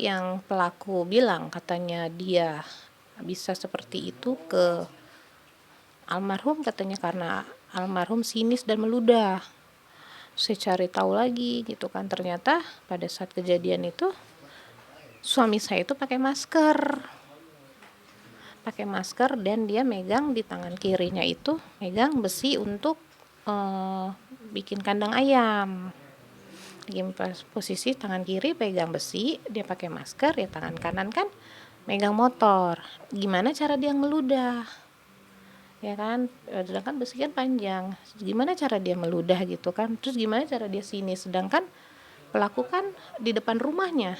Yang pelaku bilang katanya dia bisa seperti itu ke almarhum, katanya karena almarhum sinis dan meludah. Saya cari tahu lagi gitu kan, ternyata pada saat kejadian itu suami saya itu pakai masker dan dia megang di tangan kirinya itu megang besi untuk bikin kandang ayam. Di posisi tangan kiri pegang besi, dia pakai masker, ya tangan kanan kan megang motor. Gimana cara dia meludah? Ya kan, sedangkan besi kan panjang. Gimana cara dia meludah gitu kan? Terus gimana cara dia sini? Sedangkan pelaku kan di depan rumahnya.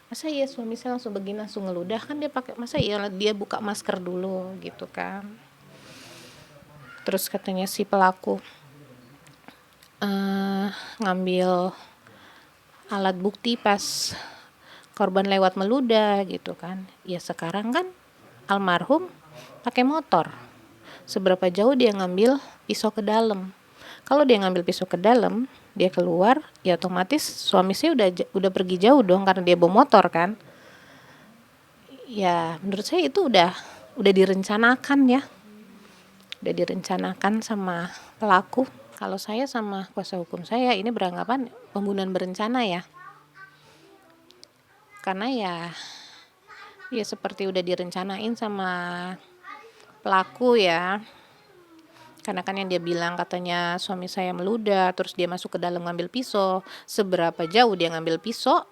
Masa iya suami saya langsung begini langsung ngeludah, kan dia pakai, masa iya dia buka masker dulu gitu kan. Terus katanya si pelaku ngambil alat bukti pas korban lewat meludah gitu kan. Ya sekarang kan almarhum pakai motor. Seberapa jauh dia ngambil pisau ke dalam. Kalau dia ngambil pisau ke dalam, dia keluar, ya otomatis suami saya udah pergi jauh dong karena dia bawa motor kan. Ya menurut saya itu udah direncanakan ya. Udah direncanakan sama pelaku. Kalau saya sama kuasa hukum saya ini beranggapan pembunuhan berencana ya. Karena ya seperti udah direncanain sama pelaku ya. Karena kan yang dia bilang katanya suami saya meludah, terus dia masuk ke dalam ngambil pisau. Seberapa jauh dia ngambil pisau,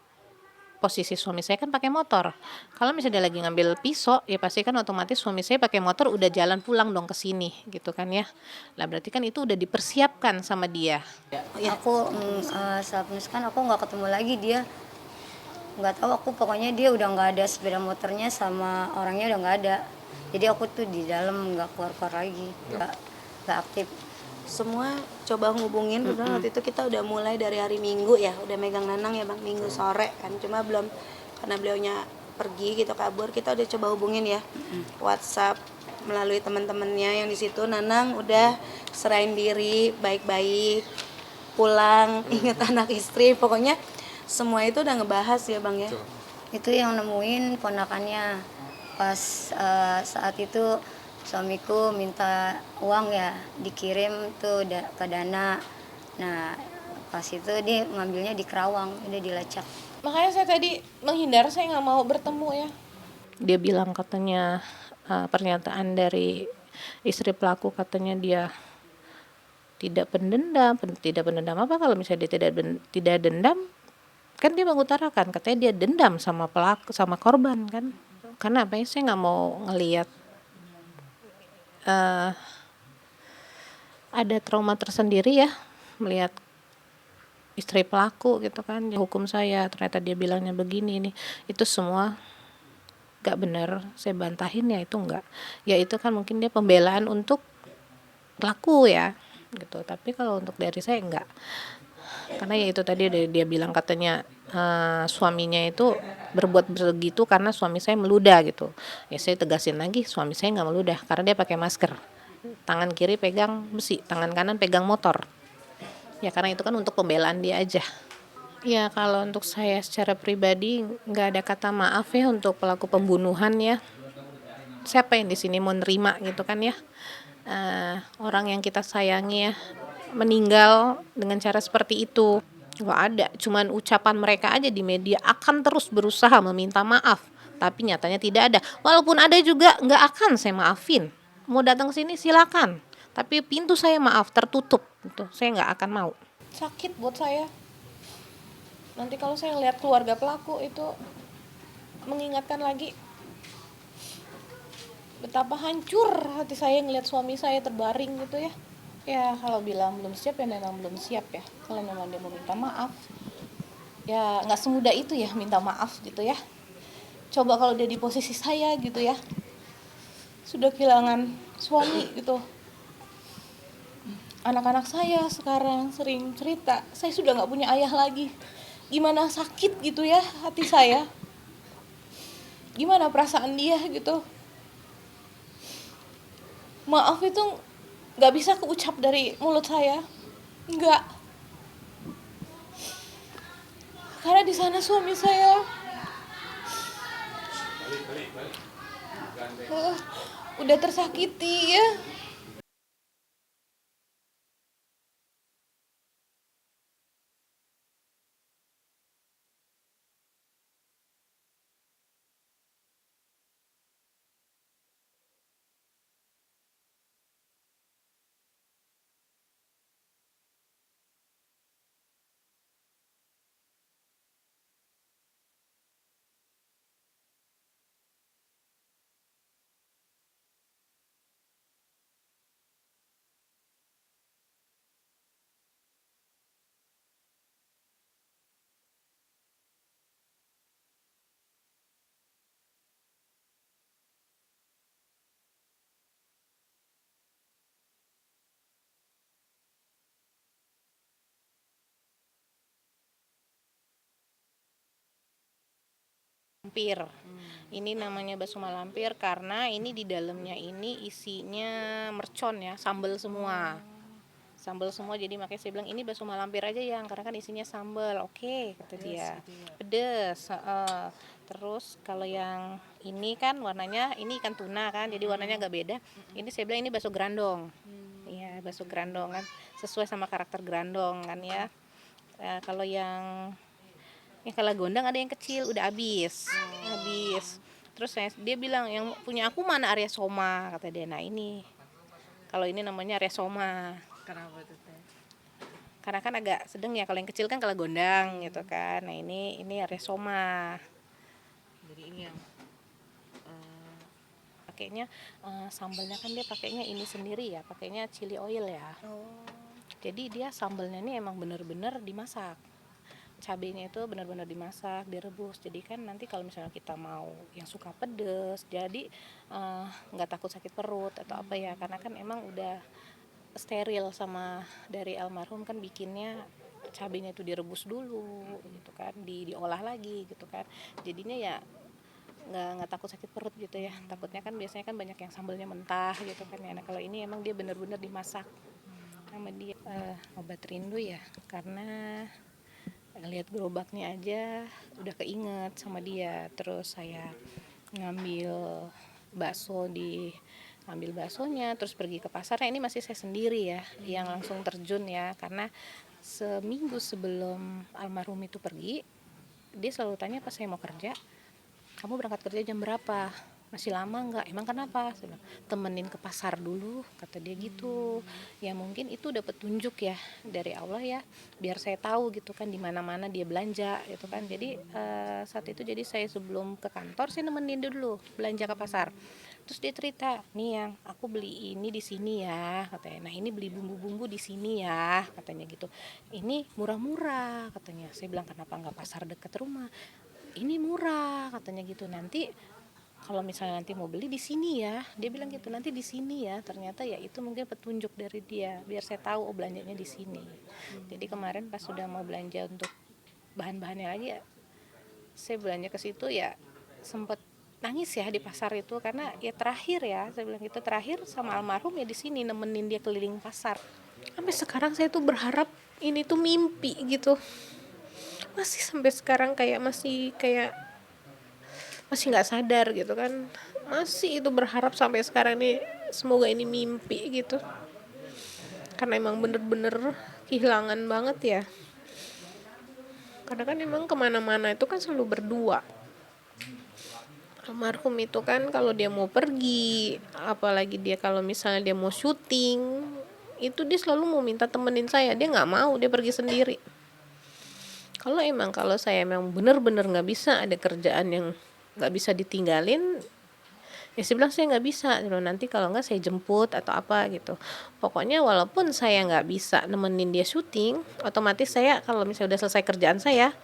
posisi suami saya kan pakai motor. Kalau misalnya dia lagi ngambil pisau, ya pasti kan otomatis suami saya pakai motor udah jalan pulang dong ke sini gitu kan ya. Lah berarti kan itu udah dipersiapkan sama dia. Aku saat kan aku nggak ketemu lagi dia, nggak tahu, aku pokoknya dia udah nggak ada, sepeda motornya sama orangnya udah nggak ada. Jadi aku tuh di dalam nggak keluar lagi, nggak aktif. Semua coba ngubungin, kebetulan waktu itu kita udah mulai dari hari Minggu ya, udah megang Nanang ya Bang, Minggu sore kan, cuma belum, karena beliaunya pergi gitu kabur, kita udah coba hubungin ya, WhatsApp melalui teman-temannya yang di situ. Nanang udah serahin diri baik-baik, pulang, inget anak istri, pokoknya semua itu udah ngebahas ya Bang ya. Itu yang nemuin ponakannya pas saat itu suamiku minta uang ya, dikirim tuh ke Dana. Nah pas itu dia ngambilnya di Kerawang, udah dilacak. Makanya saya tadi menghindar, saya nggak mau bertemu ya. Dia bilang katanya pernyataan dari istri pelaku, katanya dia tidak pendendam apa, kalau misalnya dia tidak dendam kan dia mengutarakan katanya dia dendam sama pelaku, sama korban kan. Karena apa ya, saya nggak mau ngelihat ada trauma tersendiri ya melihat istri pelaku gitu kan. Hukum saya ternyata dia bilangnya begini nih, itu semua gak benar. Saya bantahin ya itu enggak, ya itu kan mungkin dia pembelaan untuk pelaku ya gitu, tapi kalau untuk dari saya enggak. Karena ya itu tadi dia bilang katanya suaminya itu berbuat begitu karena suami saya meludah gitu. Ya saya tegasin lagi, suami saya nggak meludah karena dia pakai masker, tangan kiri pegang besi, tangan kanan pegang motor. Ya karena itu kan untuk pembelaan dia aja. Ya kalau untuk saya secara pribadi nggak ada kata maaf ya untuk pelaku pembunuhan ya. Siapa yang di sini mau nerima gitu kan ya, orang yang kita sayangi ya meninggal dengan cara seperti itu. Nggak ada, cuman ucapan mereka aja di media akan terus berusaha meminta maaf, tapi nyatanya tidak ada. Walaupun ada juga nggak akan saya maafin. Mau datang ke sini silakan, tapi pintu saya maaf tertutup gitu, saya nggak akan mau. Sakit buat saya nanti kalau saya lihat keluarga pelaku itu, mengingatkan lagi betapa hancur hati saya ngelihat suami saya terbaring gitu ya. Ya kalau bilang belum siap ya memang belum siap ya. Kalau memang dia mau minta maaf, ya nggak semudah itu ya minta maaf gitu ya. Coba kalau dia di posisi saya gitu ya, sudah kehilangan suami gitu, anak-anak saya sekarang sering cerita, saya sudah nggak punya ayah lagi. Gimana sakit gitu ya hati saya, gimana perasaan dia gitu. Maaf itu nggak bisa keucap dari mulut saya, nggak. Karena di sana suami saya Oh, udah tersakiti ya. Lampir. Ini namanya bakso malampir karena ini di dalamnya ini isinya mercon ya, sambal semua. Sambal semua, jadi makanya saya bilang ini bakso malampir aja yang karena kan isinya sambal. Oke, kata dia. Pedes. Terus kalau yang ini kan warnanya ini ikan tuna kan, jadi warnanya agak beda. Ini saya bilang ini bakso grandong. Iya, bakso grandong kan sesuai sama karakter grandong kan ya. Kalau yang kalau gondang ada yang kecil udah habis. Terus dia bilang yang punya aku mana Arya Soma, kata dia. Nah ini kalau ini namanya Arya Soma. Kenapa tuh teh? Karena kan agak sedang ya, kalau yang kecil kan kalau gondang gitu kan. Nah ini Arya Soma. Jadi ini yang Pakainya sambalnya kan dia pakainya ini sendiri ya, pakainya chili oil ya. Jadi dia sambalnya ini emang bener-bener dimasak. Cabenya itu benar-benar dimasak, direbus. Jadi kan nanti kalau misalnya kita mau yang suka pedes, jadi nggak takut sakit perut atau apa ya, karena kan emang udah steril sama dari almarhum kan bikinnya cabenya itu direbus dulu gitu kan, diolah lagi gitu kan. Jadinya ya nggak takut sakit perut gitu ya. Takutnya kan biasanya kan banyak yang sambalnya mentah gitu kan ya. Nah kalau ini emang dia benar-benar dimasak sama dia. Obat rindu ya, karena lihat gerobaknya aja udah keinget sama dia. Terus saya ngambil baksonya terus pergi ke pasar. Nah, ini masih saya sendiri ya yang langsung terjun ya, karena seminggu sebelum almarhum itu pergi dia selalu tanya pas saya mau kerja, kamu berangkat kerja jam berapa, masih lama nggak, emang kenapa? Saya bilang, temenin ke pasar dulu, kata dia gitu. Ya mungkin itu udah petunjuk ya dari Allah ya, biar saya tahu gitu kan di mana-mana dia belanja gitu kan. Jadi saat itu jadi saya sebelum ke kantor saya nemenin dulu belanja ke pasar. Terus dia cerita, nih yang aku beli ini di sini ya, katanya. Nah ini beli bumbu-bumbu di sini ya, katanya gitu. Ini murah-murah, katanya. Saya bilang kenapa nggak pasar dekat rumah? Ini murah, katanya gitu. Nanti kalau misalnya nanti mau beli di sini ya, dia bilang gitu, nanti di sini ya. Ternyata ya itu mungkin petunjuk dari dia biar saya tahu belanjanya di sini. Jadi kemarin pas sudah mau belanja untuk bahan-bahannya lagi ya, saya belanja ke situ ya sempet nangis ya di pasar itu, karena ya terakhir ya saya bilang gitu, terakhir sama almarhum ya di sini nemenin dia keliling pasar. Sampai sekarang saya tuh berharap ini tuh mimpi gitu, masih sampai sekarang masih nggak sadar gitu kan, masih itu berharap sampai sekarang nih semoga ini mimpi gitu, karena emang bener-bener kehilangan banget ya. Karena kan emang kemana-mana itu kan selalu berdua. Almarhum itu kan kalau dia mau pergi, apalagi dia kalau misalnya dia mau syuting, itu dia selalu mau minta temenin saya, dia nggak mau dia pergi sendiri. Kalau saya emang bener-bener nggak bisa, ada kerjaan yang nggak bisa ditinggalin, ya saya bilang saya nggak bisa, nanti kalau nggak saya jemput atau apa gitu. Pokoknya walaupun saya nggak bisa nemenin dia syuting, otomatis saya kalau misalnya udah selesai kerjaan saya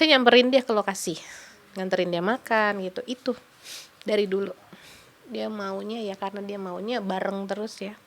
nyamperin dia ke lokasi, nganterin dia makan gitu. Itu dari dulu dia maunya ya, karena dia maunya bareng terus ya.